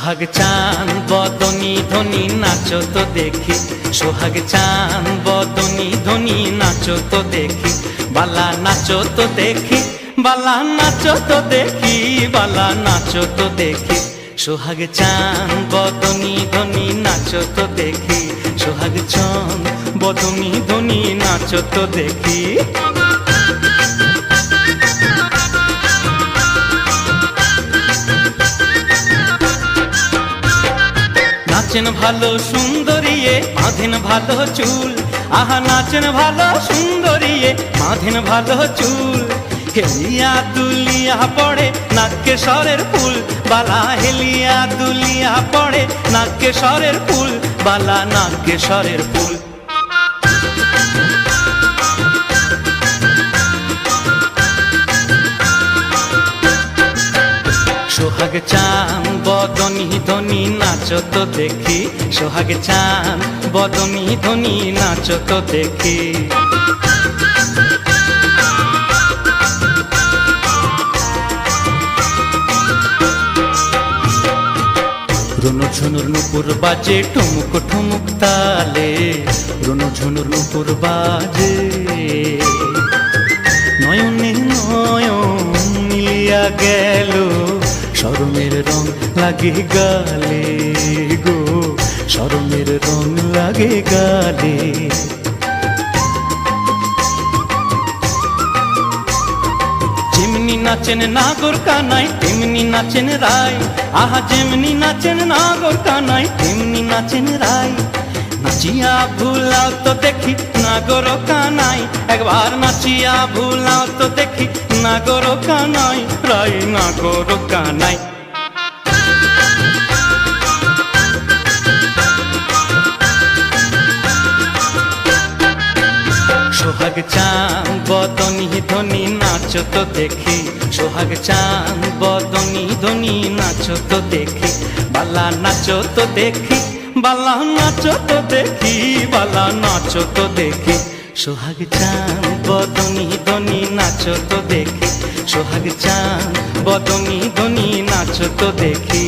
সোহাগ চান বদনী ধ্বনি নাচো তো দেখি, সোহাগ চান বদনী ধ্বনি নাচো তো দেখি, বালা নাচো তো দেখি, বালা নাচো তো দেখি, বালা নাচো তো দেখি। সোহাগ চান বদনী ধ্বনি নাচো তো দেখি, সোহাগ চান বদনী ধ্বনি নাচো তো দেখি। নাচেন ভালো সুন্দরীয়ে বাঁধেন ভালো চুল, আহা নাচেন ভালো সুন্দরীয়ে বাঁধেন ভালো চুল। হেলিয়া দুলিয়া পড়ে নাকে সরের ফুল, বালা হেলিয়া দুলিয়া পড়ে নাকে সরের ফুল, বালা নাকে সরের ফুল। সোহাগ চান বদনী ধ্বনি নাচো তো দেখি, সোহাগ চান বদনী ধ্বনি নাচো তো দেখি। রুনু ঝুনুর নুপুর বাজে ঠুমুক ঠুমুক তালে, রুনু ঝুনুর নুপুর বাজে, নয়নে নয়ন মিলিয়া গেল, শরমের রং লাগে গালে গো, শরমের রং লাগে গালে। যেমনি নাচেন নাগর কানাই তেমনি নাচেন রায়, আহা যেমনি নাচেন নাগর কানাই তেমনি নাচেন রায়। নাচিয়া ভুলাও তো দেখি নাগর কানাই, একবার নাচিয়া ভুলাও তো দেখি নাগর কানাই, রায় নাগর কানাই। সোহাগ চান বদনী ধ্বনি নাচো তো দেখি, সোহাগ চান বদনী ধ্বনি নাচো তো দেখি, বালা নাচো তো দেখি, বালা নাচো তো দেখি, বালা নাচো তো দেখি। সোহাগ চান বদনী ধ্বনি নাচো তো দেখি, সোহাগ চান বদনী ধ্বনি নাচো তো দেখি।